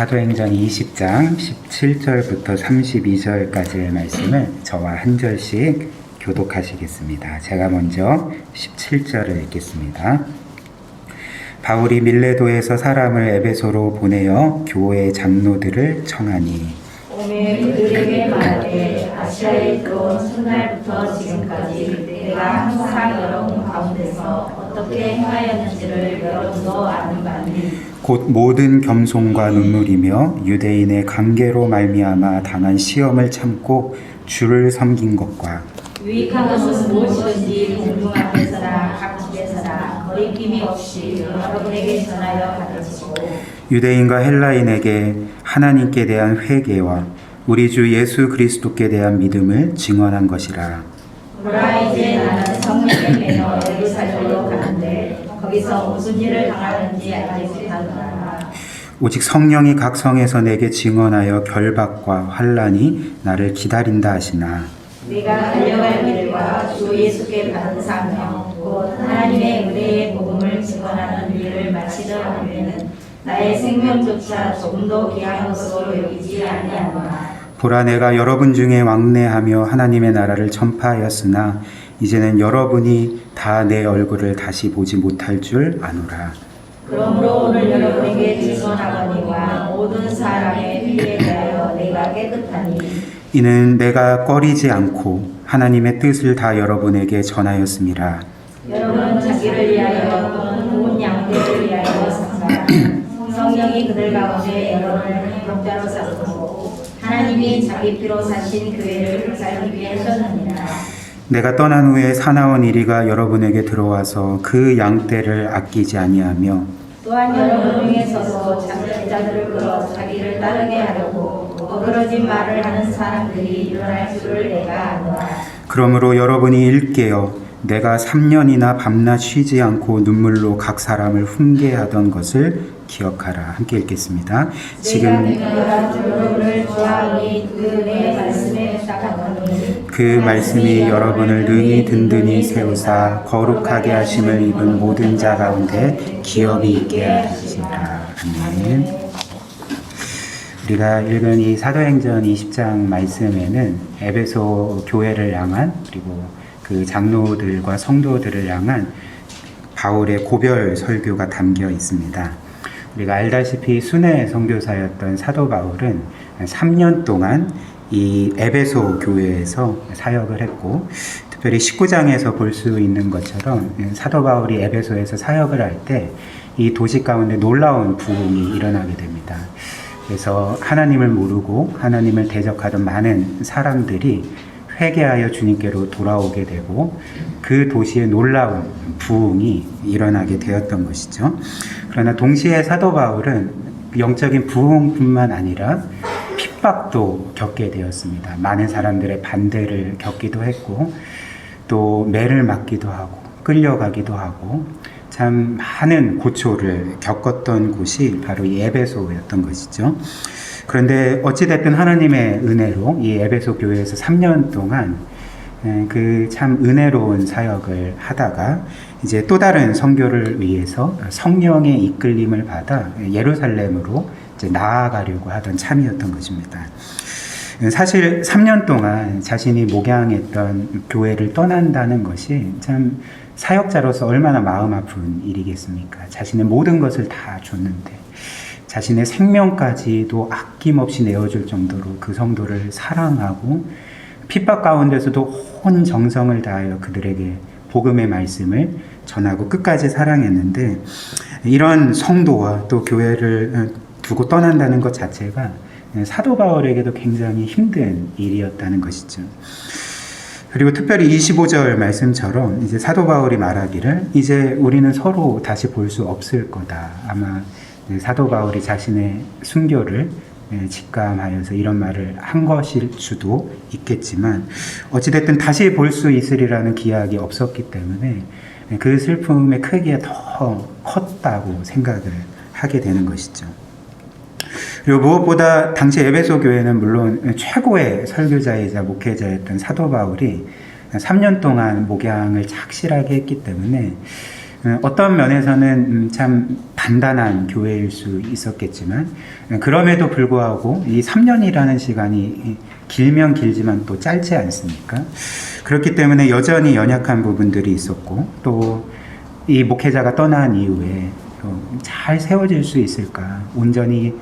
사도행전 20장 17절부터 32절까지의 말씀을 저와 한 절씩 교독하시겠습니다. 제가 먼저 17절을 읽겠습니다. 바울이 밀레도에서 사람을 에베소로 보내어 교회 장로들을 청하니 오매 그들에게 말하되 아시아에 들어온 첫날부터 지금까지 내가 항상 여러분 가운데서 어떻게 행하였는지를 여러분도 아는 바니 곧 모든 겸손과 눈물이며 유대인의 관계로 말미암아 당한 시험을 참고 주를 섬긴 것과 유익한 것은 무엇이든지 공중 앞에서나 각 집에서나 거리낌이 없이 여러분에게 전하여 가르치고 유대인과 헬라인에게 하나님께 대한 회개와 우리 주 예수 그리스도께 대한 믿음을 증언한 것이라. 보라 이제 나는 성령에 매여 예루살렘으로 가는데 거기서 무슨 일을 당하는지 알지 못하노라. 오직 성령이 각 성에서 내게 증언하여 결박과 환난이 나를 기다린다 하시나 내가 달려갈 길과 주 예수께 받은 사명 곧 하나님의 은혜의 복음을 증언하는 일을 마치더라면 나의 생명조차 조금도 귀한 것으로 여기지 아니하노라. 보라 내가 여러분 중에 왕래하며 하나님의 나라를 전파하였으나 이제는 여러분이 다 내 얼굴을 다시 보지 못할 줄 아노라. 그러므로 오늘 여러분에게 증언하거니와 모든 사람의 피에 대하여 내가 깨끗하니 이는 내가 꺼리지 않고 하나님의 뜻을 다 여러분에게 전하였음이라. 여러분은 자기를 위하여 또는 좋은 양떼를 위하여 산다. 성령이 그들 가운데 여러분을 독자로 삼고 하나님이 자기 피로 사신 교회를 불살기 위해 하셨느니라. 내가 떠난 후에 사나운 이리가 여러분에게 들어와서 그 양떼를 아끼지 아니하며 또한 여러분 중에서도 자들을 끌어 자기를 따르게 하려고 어그러진 말을 하는 사람들이 일어날 줄을 내가 아노라. 그러므로 여러분이 일깨어 내가 3년이나 밤낮 쉬지 않고 눈물로 각 사람을 훈계하던 것을 기억하라. 함께 읽겠습니다. 지금 여러분을 좋아하니 그의 말씀에 딱하노니 그 말씀이 여러분을 능히 든든히 세우사 거룩하게 하심을 입은 모든 자 가운데 기업이 있게 하시라. 아멘. 우리가 읽은 이 사도행전 20장 말씀에는 에베소 교회를 향한 그리고 그 장로들과 성도들을 향한 바울의 고별 설교가 담겨 있습니다. 우리가 알다시피 순회 선교사였던 사도 바울은 3년 동안 이 에베소 교회에서 사역을 했고 특별히 19장에서 볼 수 있는 것처럼 사도 바울이 에베소에서 사역을 할 때 이 도시 가운데 놀라운 부흥이 일어나게 됩니다. 그래서 하나님을 모르고 하나님을 대적하던 많은 사람들이 회개하여 주님께로 돌아오게 되고 그 도시에 놀라운 부흥이 일어나게 되었던 것이죠. 그러나 동시에 사도 바울은 영적인 부흥뿐만 아니라 핍박도 겪게 되었습니다. 많은 사람들의 반대를 겪기도 했고 또 매를 맞기도 하고 끌려가기도 하고 참 많은 고초를 겪었던 곳이 바로 이 에베소였던 것이죠. 그런데 어찌됐든 하나님의 은혜로 이 에베소 교회에서 3년 동안 그 참 은혜로운 사역을 하다가 이제 또 다른 선교를 위해서 성령의 이끌림을 받아 예루살렘으로 이제 나아가려고 하던 참이었던 것입니다. 사실 3년 동안 자신이 목양했던 교회를 떠난다는 것이 참 사역자로서 얼마나 마음 아픈 일이겠습니까? 자신의 모든 것을 다 줬는데 자신의 생명까지도 아낌없이 내어줄 정도로 그 성도를 사랑하고 핍박 가운데서도 온 정성을 다하여 그들에게 복음의 말씀을 전하고 끝까지 사랑했는데 이런 성도와 또 교회를 두고 떠난다는 것 자체가 사도 바울에게도 굉장히 힘든 일이었다는 것이죠. 그리고 특별히 25절 말씀처럼 이제 사도 바울이 말하기를 이제 우리는 서로 다시 볼 수 없을 거다. 아마 사도 바울이 자신의 순교를 직감하여서 이런 말을 한 것일 수도 있겠지만 어찌됐든 다시 볼 수 있으리라는 기약이 없었기 때문에 그 슬픔의 크기가 더 컸다고 생각을 하게 되는 것이죠. 그리고 무엇보다 당시 에베소 교회는 물론 최고의 설교자이자 목회자였던 사도 바울이 3년 동안 목양을 착실하게 했기 때문에 어떤 면에서는 참 단단한 교회일 수 있었겠지만 그럼에도 불구하고 이 3년이라는 시간이 길면 길지만 또 짧지 않습니까? 그렇기 때문에 여전히 연약한 부분들이 있었고 또 이 목회자가 떠난 이후에 잘 세워질 수 있을까, 온전히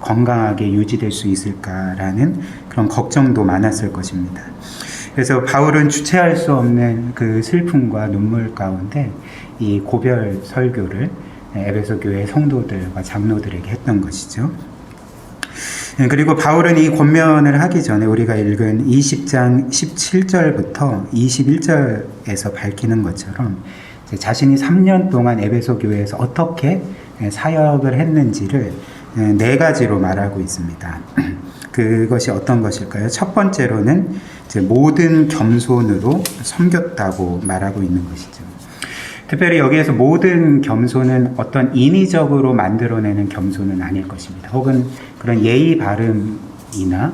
건강하게 유지될 수 있을까라는 그런 걱정도 많았을 것입니다. 그래서 바울은 주체할 수 없는 그 슬픔과 눈물 가운데 이 고별 설교를 에베소 교회 성도들과 장로들에게 했던 것이죠. 그리고 바울은 이 권면을 하기 전에 우리가 읽은 20장 17절부터 21절에서 밝히는 것처럼 자신이 3년 동안 에베소 교회에서 어떻게 사역을 했는지를 4가지로 말하고 있습니다. 그것이 어떤 것일까요? 첫 번째로는 모든 겸손으로 섬겼다고 말하고 있는 것이죠. 특별히 여기에서 모든 겸손은 어떤 인위적으로 만들어내는 겸손은 아닐 것입니다. 혹은 그런 예의 바름이나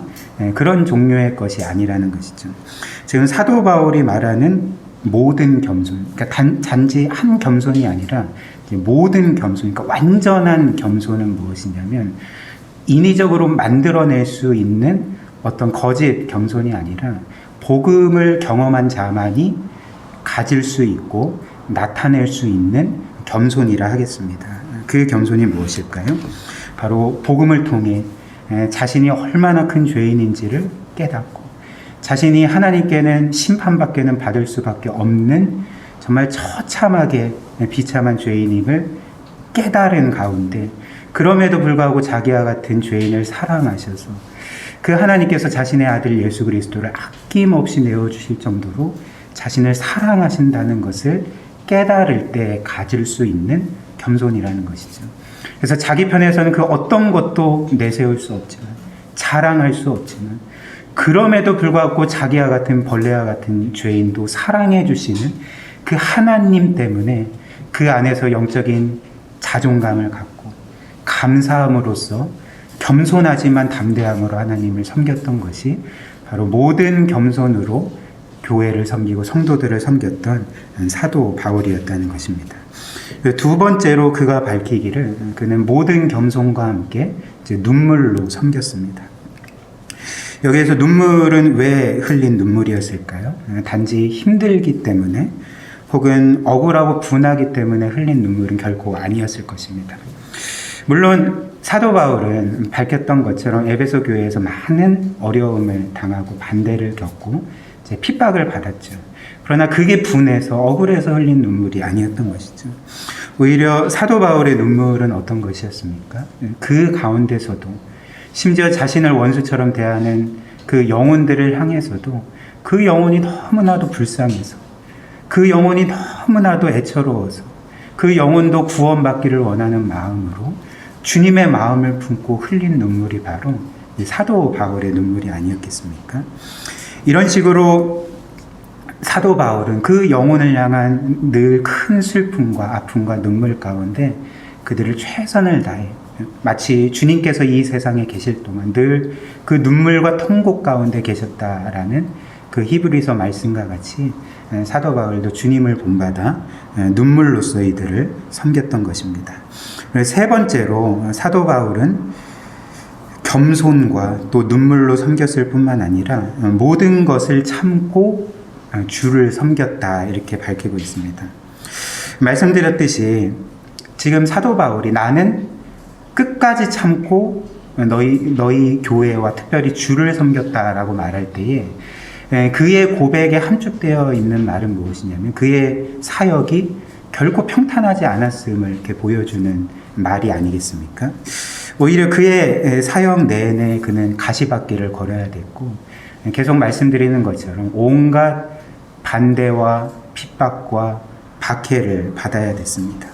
그런 종류의 것이 아니라는 것이죠. 지금 사도 바울이 말하는 모든 겸손, 그러니까 단지 한 겸손이 아니라 모든 겸손, 그러니까 완전한 겸손은 무엇이냐면 인위적으로 만들어낼 수 있는 어떤 거짓 겸손이 아니라 복음을 경험한 자만이 가질 수 있고 나타낼 수 있는 겸손이라 하겠습니다. 그 겸손이 무엇일까요? 바로 복음을 통해 자신이 얼마나 큰 죄인인지를 깨닫고 자신이 하나님께는 심판밖에는 받을 수밖에 없는 정말 처참하게 비참한 죄인임을 깨달은 가운데 그럼에도 불구하고 자기와 같은 죄인을 사랑하셔서 그 하나님께서 자신의 아들 예수 그리스도를 아낌없이 내어주실 정도로 자신을 사랑하신다는 것을 깨달을 때 가질 수 있는 겸손이라는 것이죠. 그래서 자기 편에서는 그 어떤 것도 내세울 수 없지만 자랑할 수 없지만 그럼에도 불구하고 자기와 같은 벌레와 같은 죄인도 사랑해 주시는 그 하나님 때문에 그 안에서 영적인 자존감을 갖고 감사함으로써 겸손하지만 담대함으로 하나님을 섬겼던 것이 바로 모든 겸손으로 교회를 섬기고 성도들을 섬겼던 사도 바울이었다는 것입니다. 두 번째로 그가 밝히기를 그는 모든 겸손과 함께 눈물로 섬겼습니다. 여기에서 눈물은 왜 흘린 눈물이었을까요? 단지 힘들기 때문에 혹은 억울하고 분하기 때문에 흘린 눈물은 결코 아니었을 것입니다. 물론 사도 바울은 밝혔던 것처럼 에베소 교회에서 많은 어려움을 당하고 반대를 겪고 핍박을 받았죠. 그러나 그게 분해서 억울해서 흘린 눈물이 아니었던 것이죠. 오히려 사도 바울의 눈물은 어떤 것이었습니까? 그 가운데서도 심지어 자신을 원수처럼 대하는 그 영혼들을 향해서도 그 영혼이 너무나도 불쌍해서 그 영혼이 너무나도 애처로워서 그 영혼도 구원받기를 원하는 마음으로 주님의 마음을 품고 흘린 눈물이 바로 사도 바울의 눈물이 아니었겠습니까? 이런 식으로 사도 바울은 그 영혼을 향한 늘 큰 슬픔과 아픔과 눈물 가운데 그들을 최선을 다해 마치 주님께서 이 세상에 계실 동안 늘 그 눈물과 통곡 가운데 계셨다라는 그 히브리서 말씀과 같이 사도 바울도 주님을 본받아 눈물로써 이들을 섬겼던 것입니다. 세 번째로 사도 바울은 겸손과 또 눈물로 섬겼을 뿐만 아니라 모든 것을 참고 주를 섬겼다 이렇게 밝히고 있습니다. 말씀드렸듯이 지금 사도 바울이 나는 끝까지 참고 너희 교회와 특별히 주를 섬겼다라고 말할 때에 그의 고백에 함축되어 있는 말은 무엇이냐면 그의 사역이 결코 평탄하지 않았음을 이렇게 보여주는 말이 아니겠습니까? 오히려 그의 사역 내내 그는 가시밭길을 걸어야 됐고 계속 말씀드리는 것처럼 온갖 반대와 핍박과 박해를 받아야 됐습니다.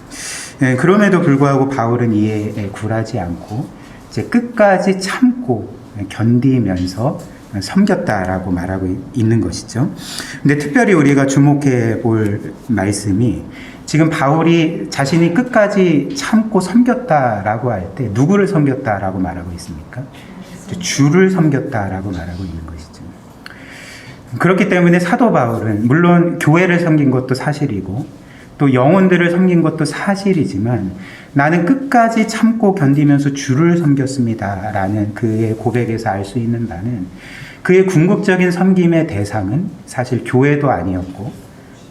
그럼에도 불구하고 바울은 이에 굴하지 않고 이제 끝까지 참고 견디면서 섬겼다라고 말하고 있는 것이죠. 근데 특별히 우리가 주목해 볼 말씀이 지금 바울이 자신이 끝까지 참고 섬겼다라고 할 때 누구를 섬겼다라고 말하고 있습니까? 주를 섬겼다라고 말하고 있는 것이죠. 그렇기 때문에 사도 바울은 물론 교회를 섬긴 것도 사실이고 또 영혼들을 섬긴 것도 사실이지만 나는 끝까지 참고 견디면서 주를 섬겼습니다. 라는 그의 고백에서 알 수 있는 바는 그의 궁극적인 섬김의 대상은 사실 교회도 아니었고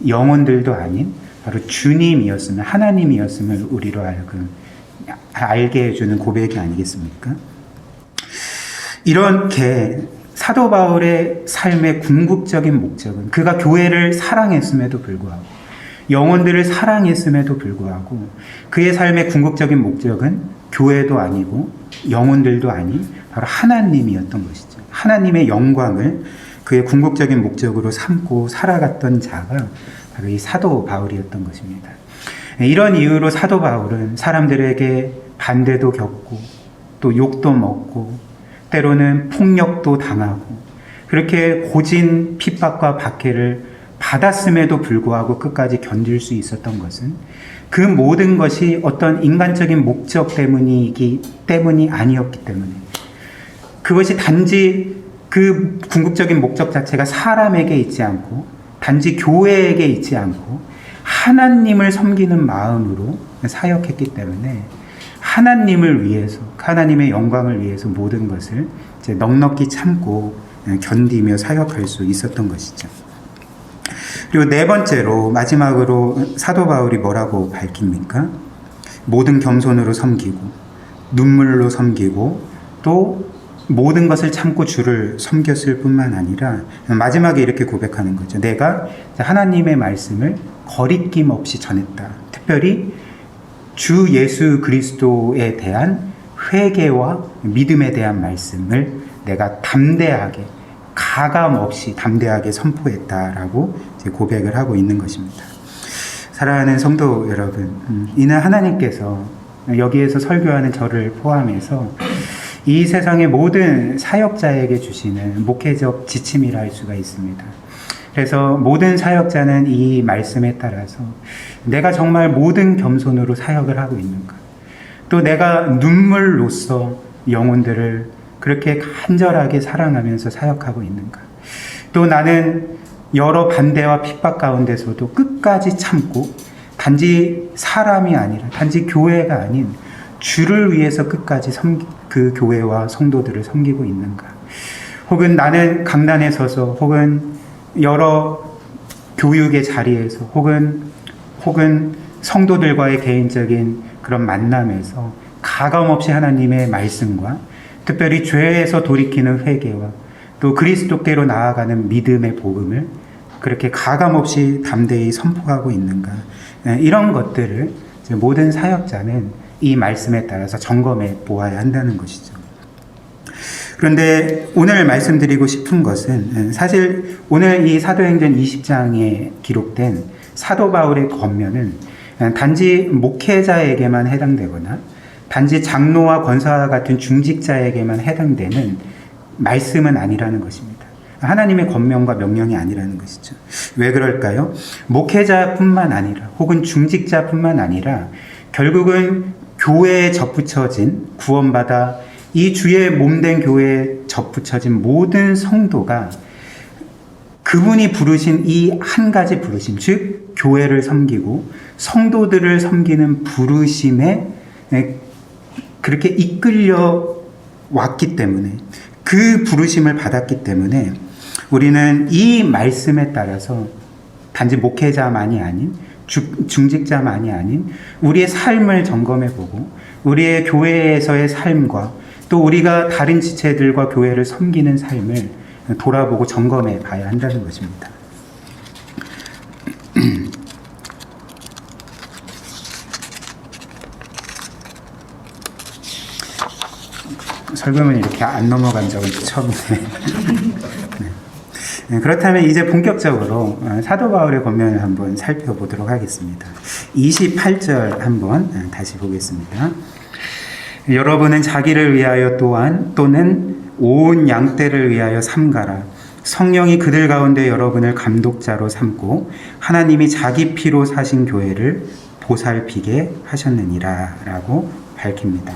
영혼들도 아닌 바로 주님이었음을, 하나님이었음을 우리로 알게 해주는 고백이 아니겠습니까? 이렇게 사도 바울의 삶의 궁극적인 목적은 그가 교회를 사랑했음에도 불구하고 영혼들을 사랑했음에도 불구하고 그의 삶의 궁극적인 목적은 교회도 아니고 영혼들도 아닌 바로 하나님이었던 것이죠. 하나님의 영광을 그의 궁극적인 목적으로 삼고 살아갔던 자가 바로 이 사도 바울이었던 것입니다. 이런 이유로 사도 바울은 사람들에게 반대도 겪고 또 욕도 먹고 때로는 폭력도 당하고 그렇게 고진 핍박과 박해를 받았음에도 불구하고 끝까지 견딜 수 있었던 것은 그 모든 것이 어떤 인간적인 목적 때문이 아니었기 때문에 그것이 단지 그 궁극적인 목적 자체가 사람에게 있지 않고 단지 교회에게 있지 않고 하나님을 섬기는 마음으로 사역했기 때문에 하나님을 위해서 하나님의 영광을 위해서 모든 것을 이제 넉넉히 참고 견디며 사역할 수 있었던 것이죠. 그리고 네 번째로 마지막으로 사도 바울이 뭐라고 밝힙니까? 모든 겸손으로 섬기고 눈물로 섬기고 또 모든 것을 참고 주를 섬겼을 뿐만 아니라 마지막에 이렇게 고백하는 거죠. 내가 하나님의 말씀을 거리낌 없이 전했다. 특별히 주 예수 그리스도에 대한 회개와 믿음에 대한 말씀을 내가 담대하게 가감 없이 담대하게 선포했다라고 이제 고백을 하고 있는 것입니다. 사랑하는 성도 여러분, 이는 하나님께서 여기에서 설교하는 저를 포함해서 이 세상의 모든 사역자에게 주시는 목회적 지침이라 할 수가 있습니다. 그래서 모든 사역자는 이 말씀에 따라서 내가 정말 모든 겸손으로 사역을 하고 있는가, 또 내가 눈물로써 영혼들을 그렇게 간절하게 사랑하면서 사역하고 있는가, 또 나는 여러 반대와 핍박 가운데서도 끝까지 참고 단지 사람이 아니라 단지 교회가 아닌 주를 위해서 끝까지 그 교회와 성도들을 섬기고 있는가, 혹은 나는 강단에 서서 혹은 여러 교육의 자리에서 혹은 성도들과의 개인적인 그런 만남에서 가감없이 하나님의 말씀과 특별히 죄에서 돌이키는 회개와 또 그리스도께로 나아가는 믿음의 복음을 그렇게 가감없이 담대히 선포하고 있는가, 이런 것들을 모든 사역자는 이 말씀에 따라서 점검해 보아야 한다는 것이죠. 그런데 오늘 말씀드리고 싶은 것은 사실 오늘 이 사도행전 20장에 기록된 사도 바울의 권면은 단지 목회자에게만 해당되거나 단지 장로와 권사와 같은 중직자에게만 해당되는 말씀은 아니라는 것입니다. 하나님의 권면과 명령이 아니라는 것이죠. 왜 그럴까요? 목회자뿐만 아니라 혹은 중직자뿐만 아니라 결국은 교회에 접붙여진 구원받아 이 주의 몸된 교회에 접붙여진 모든 성도가 그분이 부르신 이 한 가지 부르심, 즉 교회를 섬기고 성도들을 섬기는 부르심에 그렇게 이끌려 왔기 때문에, 그 부르심을 받았기 때문에 우리는 이 말씀에 따라서 단지 목회자만이 아닌 중직자만이 아닌 우리의 삶을 점검해보고 우리의 교회에서의 삶과 또 우리가 다른 지체들과 교회를 섬기는 삶을 돌아보고 점검해 봐야 한다는 것입니다. 설교문 이렇게 안 넘어간 적은 처음이네요. 네. 그렇다면 이제 본격적으로 사도 바울의 권면을 한번 살펴보도록 하겠습니다. 28절 한번 다시 보겠습니다. 여러분은 자기를 위하여 또는 온 양떼를 위하여 삼가라. 성령이 그들 가운데 여러분을 감독자로 삼고 하나님이 자기 피로 사신 교회를 보살피게 하셨느니라 라고 밝힙니다.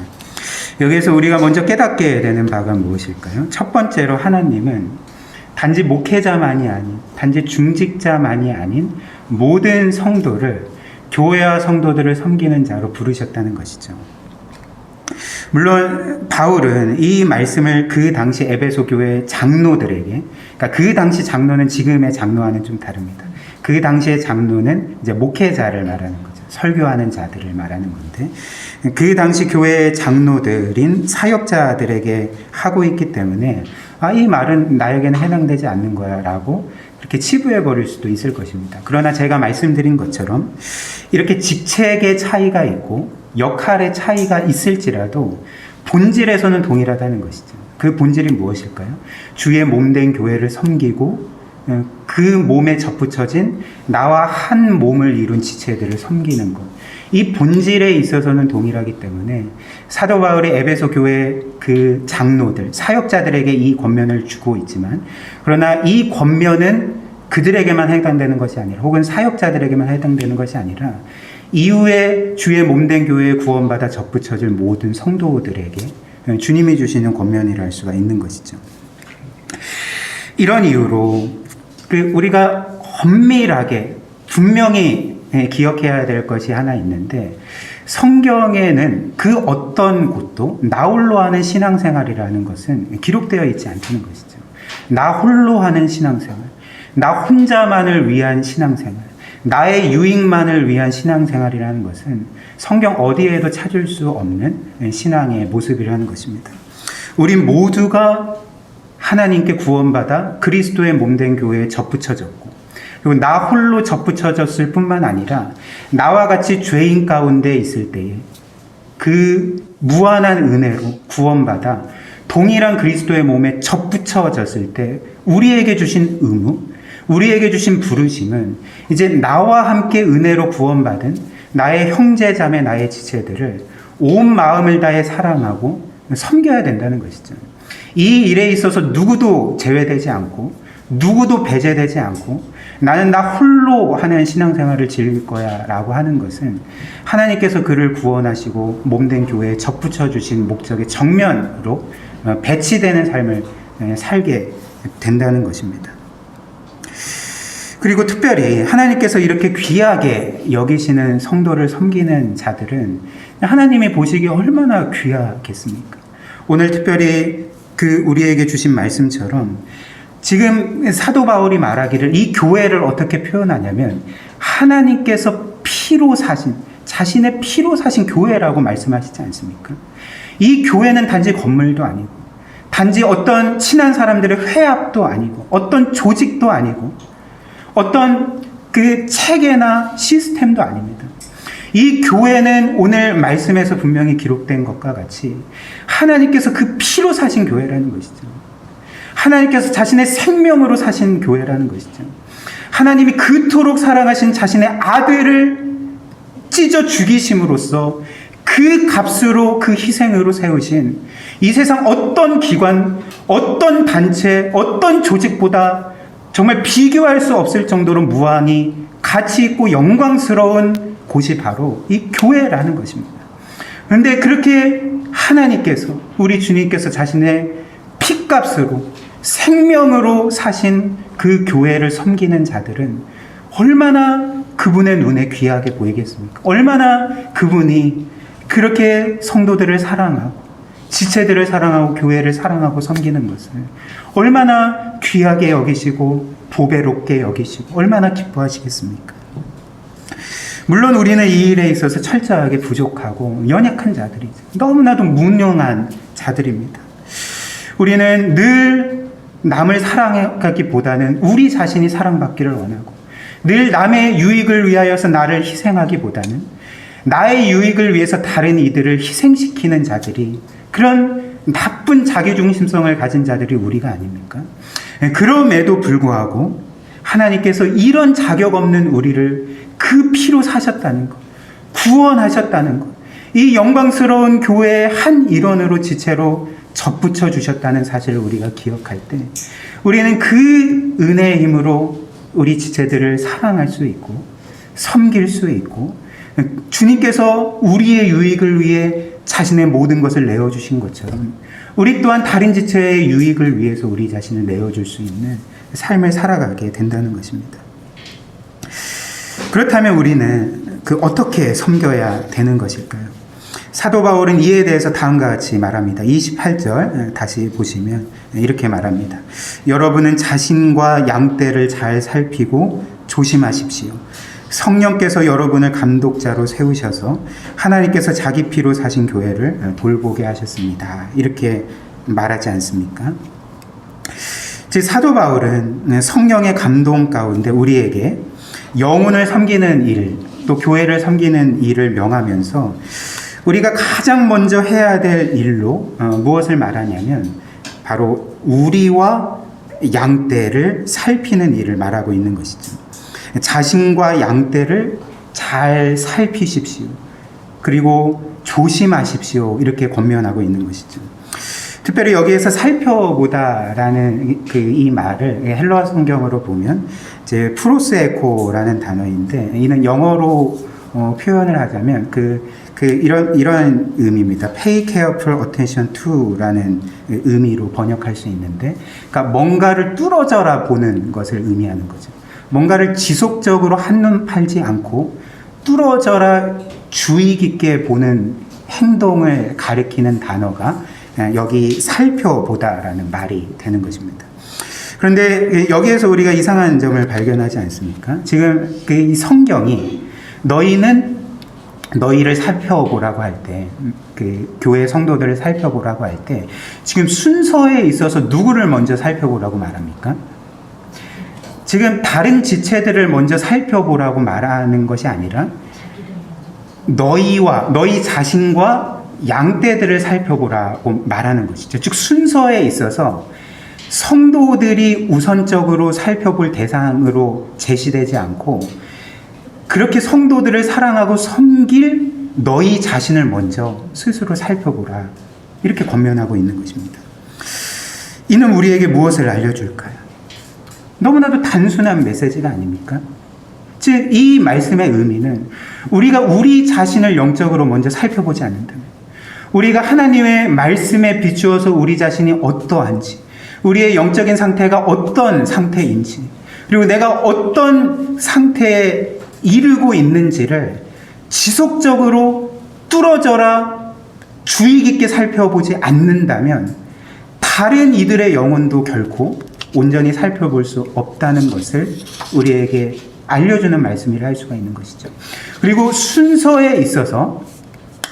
여기에서 우리가 먼저 깨닫게 되는 바가 무엇일까요? 첫 번째로 하나님은 단지 목회자만이 아닌, 단지 중직자만이 아닌 모든 성도를 교회와 성도들을 섬기는 자로 부르셨다는 것이죠. 물론 바울은 이 말씀을 그 당시 에베소 교회 장로들에게, 그러니까 그 당시 장로는 지금의 장로와는 좀 다릅니다. 그 당시의 장로는 이제 목회자를 말하는 거죠. 설교하는 자들을 말하는 건데, 그 당시 교회의 장로들인 사역자들에게 하고 있기 때문에 이 말은 나에게는 해당되지 않는 거야 라고 이렇게 치부해 버릴 수도 있을 것입니다. 그러나 제가 말씀드린 것처럼 이렇게 직책의 차이가 있고 역할의 차이가 있을지라도 본질에서는 동일하다는 것이죠. 그 본질이 무엇일까요? 주의 몸된 교회를 섬기고 그 몸에 접붙여진 나와 한 몸을 이룬 지체들을 섬기는 것. 이 본질에 있어서는 동일하기 때문에 사도 바울이 에베소 교회 그 장로들, 사역자들에게 이 권면을 주고 있지만, 그러나 이 권면은 그들에게만 해당되는 것이 아니라, 혹은 사역자들에게만 해당되는 것이 아니라 이후에 주의 몸된 교회에 구원받아 접붙여질 모든 성도들에게 주님이 주시는 권면이라 할 수가 있는 것이죠. 이런 이유로 우리가 엄밀하게 분명히 기억해야 될 것이 하나 있는데, 성경에는 그 어떤 곳도 나 홀로 하는 신앙생활이라는 것은 기록되어 있지 않다는 것이죠. 나 홀로 하는 신앙생활, 나 혼자만을 위한 신앙생활, 나의 유익만을 위한 신앙생활이라는 것은 성경 어디에도 찾을 수 없는 신앙의 모습이라는 것입니다. 우리 모두가 하나님께 구원받아 그리스도의 몸된 교회에 접붙여졌고, 그리고 나 홀로 접붙여졌을 뿐만 아니라 나와 같이 죄인 가운데 있을 때에 그 무한한 은혜로 구원받아 동일한 그리스도의 몸에 접붙여졌을 때 우리에게 주신 의무, 우리에게 주신 부르심은 이제 나와 함께 은혜로 구원받은 나의 형제자매, 나의 지체들을 온 마음을 다해 사랑하고 섬겨야 된다는 것이죠. 이 일에 있어서 누구도 제외되지 않고 누구도 배제되지 않고 나는 나 홀로 하는 신앙생활을 즐길 거야 라고 하는 것은 하나님께서 그를 구원하시고 몸된 교회에 접붙여 주신 목적의 정면으로 배치되는 삶을 살게 된다는 것입니다. 그리고 특별히 하나님께서 이렇게 귀하게 여기시는 성도를 섬기는 자들은 하나님이 보시기에 얼마나 귀하겠습니까? 오늘 특별히 우리에게 주신 말씀처럼 지금 사도 바울이 말하기를 이 교회를 어떻게 표현하냐면 하나님께서 피로 사신, 자신의 피로 사신 교회라고 말씀하시지 않습니까? 이 교회는 단지 건물도 아니고 단지 어떤 친한 사람들의 회합도 아니고 어떤 조직도 아니고 어떤 그 체계나 시스템도 아닙니다. 이 교회는 오늘 말씀에서 분명히 기록된 것과 같이 하나님께서 그 피로 사신 교회라는 것이죠. 하나님께서 자신의 생명으로 사신 교회라는 것이죠. 하나님이 그토록 사랑하신 자신의 아들을 찢어 죽이심으로써 그 값으로 그 희생으로 세우신 이 세상 어떤 기관, 어떤 단체, 어떤 조직보다 정말 비교할 수 없을 정도로 무한히 가치 있고 영광스러운 곳이 바로 이 교회라는 것입니다. 그런데 그렇게 하나님께서, 우리 주님께서 자신의 피값으로 생명으로 사신 그 교회를 섬기는 자들은 얼마나 그분의 눈에 귀하게 보이겠습니까? 얼마나 그분이 그렇게 성도들을 사랑하고 지체들을 사랑하고 교회를 사랑하고 섬기는 것을 얼마나 귀하게 여기시고 보배롭게 여기시고 얼마나 기뻐하시겠습니까? 물론 우리는 이 일에 있어서 철저하게 부족하고 연약한 자들이죠. 너무나도 무능한 자들입니다. 우리는 늘 남을 사랑하기보다는 우리 자신이 사랑받기를 원하고 늘 남의 유익을 위하여서 나를 희생하기보다는 나의 유익을 위해서 다른 이들을 희생시키는 자들이, 그런 나쁜 자기중심성을 가진 자들이 우리가 아닙니까? 그럼에도 불구하고 하나님께서 이런 자격 없는 우리를 그 피로 사셨다는 것, 구원하셨다는 것, 이 영광스러운 교회의 한 일원으로 지체로 접붙여 주셨다는 사실을 우리가 기억할 때 우리는 그 은혜의 힘으로 우리 지체들을 사랑할 수 있고 섬길 수 있고 주님께서 우리의 유익을 위해 자신의 모든 것을 내어주신 것처럼 우리 또한 다른 지체의 유익을 위해서 우리 자신을 내어줄 수 있는 삶을 살아가게 된다는 것입니다. 그렇다면 우리는 어떻게 섬겨야 되는 것일까요? 사도 바울은 이에 대해서 다음과 같이 말합니다. 28절 다시 보시면 이렇게 말합니다. 여러분은 자신과 양떼를 잘 살피고 조심하십시오. 성령께서 여러분을 감독자로 세우셔서 하나님께서 자기 피로 사신 교회를 돌보게 하셨습니다. 이렇게 말하지 않습니까? 즉 사도 바울은 성령의 감동 가운데 우리에게 영혼을 섬기는 일, 또 교회를 섬기는 일을 명하면서 우리가 가장 먼저 해야 될 일로 무엇을 말하냐면 바로 우리와 양떼를 살피는 일을 말하고 있는 것이죠. 자신과 양떼를 잘 살피십시오. 그리고 조심하십시오. 이렇게 권면하고 있는 것이죠. 특별히 여기에서 살펴보다라는 이 말을 헬러어 성경으로 보면 이제 프로스에코라는 단어인데 이는 영어로 표현을 하자면 이런 의미입니다. Pay careful attention to라는 의미로 번역할 수 있는데, 그러니까 뭔가를 뚫어져라 보는 것을 의미하는 거죠. 뭔가를 지속적으로 한눈 팔지 않고 뚫어져라 주의 깊게 보는 행동을 가리키는 단어가 여기 살펴보다라는 말이 되는 것입니다. 그런데 여기에서 우리가 이상한 점을 발견하지 않습니까? 지금 이 성경이 너희는 너희를 살펴보라고 할 때, 교회 성도들을 살펴보라고 할 때, 지금 순서에 있어서 누구를 먼저 살펴보라고 말합니까? 지금 다른 지체들을 먼저 살펴보라고 말하는 것이 아니라 너희 자신과 양떼들을 살펴보라고 말하는 것이죠. 즉 순서에 있어서 성도들이 우선적으로 살펴볼 대상으로 제시되지 않고 그렇게 성도들을 사랑하고 섬길 너희 자신을 먼저 스스로 살펴보라. 이렇게 권면하고 있는 것입니다. 이는 우리에게 무엇을 알려줄까요? 너무나도 단순한 메시지가 아닙니까? 즉, 이 말씀의 의미는 우리가 우리 자신을 영적으로 먼저 살펴보지 않는다면, 우리가 하나님의 말씀에 비추어서 우리 자신이 어떠한지, 우리의 영적인 상태가 어떤 상태인지, 그리고 내가 어떤 상태에 이르고 있는지를 지속적으로 뚫어져라 주의 깊게 살펴보지 않는다면 다른 이들의 영혼도 결코 온전히 살펴볼 수 없다는 것을 우리에게 알려주는 말씀이라 할 수가 있는 것이죠. 그리고 순서에 있어서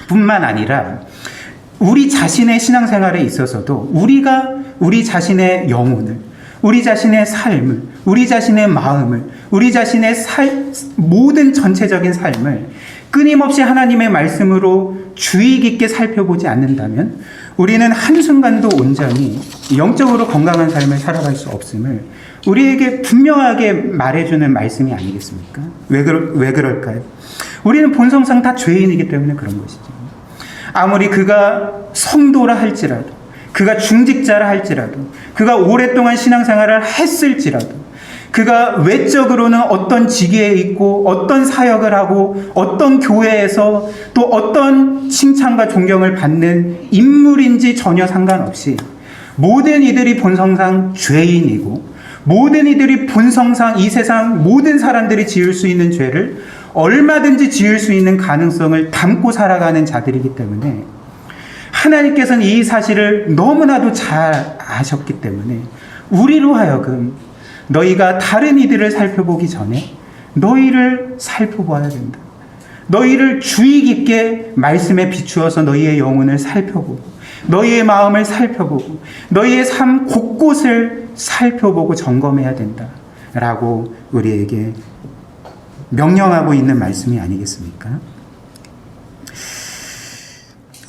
뿐만 아니라 우리 자신의 신앙생활에 있어서도 우리가 우리 자신의 영혼을, 우리 자신의 삶을, 우리 자신의 마음을, 우리 자신의 모든 전체적인 삶을 끊임없이 하나님의 말씀으로 주의 깊게 살펴보지 않는다면 우리는 한순간도 온전히 영적으로 건강한 삶을 살아갈 수 없음을 우리에게 분명하게 말해주는 말씀이 아니겠습니까? 왜 그럴까요? 우리는 본성상 다 죄인이기 때문에 그런 것이죠. 아무리 그가 성도라 할지라도, 그가 중직자라 할지라도, 그가 오랫동안 신앙생활을 했을지라도, 그가 외적으로는 어떤 직위에 있고 어떤 사역을 하고 어떤 교회에서 또 어떤 칭찬과 존경을 받는 인물인지 전혀 상관없이 모든 이들이 본성상 죄인이고 모든 이들이 본성상 이 세상 모든 사람들이 지을 수 있는 죄를 얼마든지 지을 수 있는 가능성을 담고 살아가는 자들이기 때문에 하나님께서는 이 사실을 너무나도 잘 아셨기 때문에 우리로 하여금 너희가 다른 이들을 살펴보기 전에 너희를 살펴봐야 된다. 너희를 주의 깊게 말씀에 비추어서 너희의 영혼을 살펴보고 너희의 마음을 살펴보고 너희의 삶 곳곳을 살펴보고 점검해야 된다. 라고 우리에게 명령하고 있는 말씀이 아니겠습니까?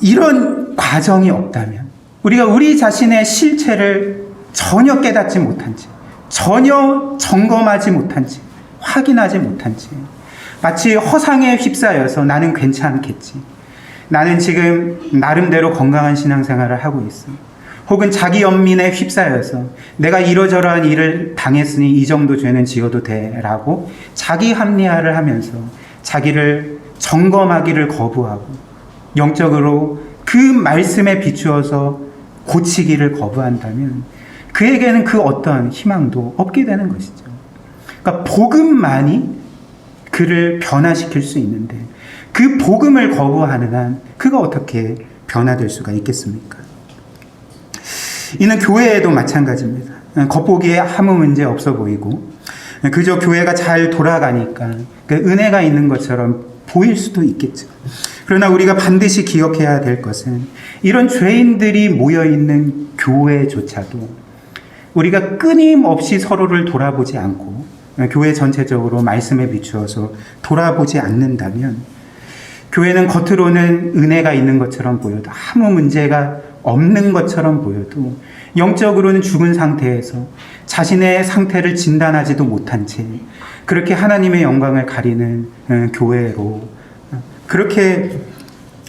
이런 과정이 없다면 우리가 우리 자신의 실체를 전혀 깨닫지 못한 채 전혀 점검하지 못한 채 확인하지 못한 채 마치 허상에 휩싸여서 나는 괜찮겠지. 나는 지금 나름대로 건강한 신앙생활을 하고 있어. 혹은 자기 연민에 휩싸여서 내가 이러저러한 일을 당했으니 이 정도 죄는 지어도 돼 라고 자기 합리화를 하면서 자기를 점검하기를 거부하고 영적으로 그 말씀에 비추어서 고치기를 거부한다면 그에게는 그 어떤 희망도 없게 되는 것이죠. 그러니까 복음만이 그를 변화시킬 수 있는데 그 복음을 거부하는 한 그가 어떻게 변화될 수가 있겠습니까? 이는 교회에도 마찬가지입니다. 겉보기에 아무 문제 없어 보이고 그저 교회가 잘 돌아가니까 그 은혜가 있는 것처럼 보일 수도 있겠죠. 그러나 우리가 반드시 기억해야 될 것은 이런 죄인들이 모여있는 교회조차도 우리가 끊임없이 서로를 돌아보지 않고 교회 전체적으로 말씀에 비추어서 돌아보지 않는다면 교회는 겉으로는 은혜가 있는 것처럼 보여도 아무 문제가 없는 것처럼 보여도 영적으로는 죽은 상태에서 자신의 상태를 진단하지도 못한 채 그렇게 하나님의 영광을 가리는 교회로 그렇게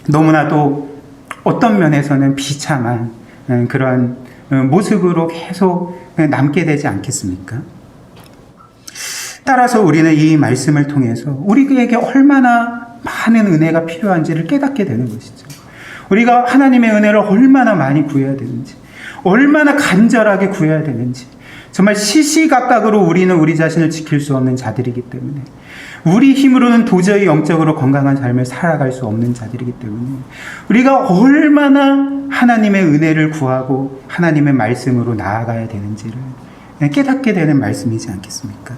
너무나도 어떤 면에서는 비참한 그런 모습으로 계속 남게 되지 않겠습니까? 따라서 우리는 이 말씀을 통해서 우리에게 얼마나 많은 은혜가 필요한지를 깨닫게 되는 것이죠. 우리가 하나님의 은혜를 얼마나 많이 구해야 되는지, 얼마나 간절하게 구해야 되는지, 정말 시시각각으로 우리는 우리 자신을 지킬 수 없는 자들이기 때문에 우리 힘으로는 도저히 영적으로 건강한 삶을 살아갈 수 없는 자들이기 때문에 우리가 얼마나 하나님의 은혜를 구하고 하나님의 말씀으로 나아가야 되는지를 깨닫게 되는 말씀이지 않겠습니까?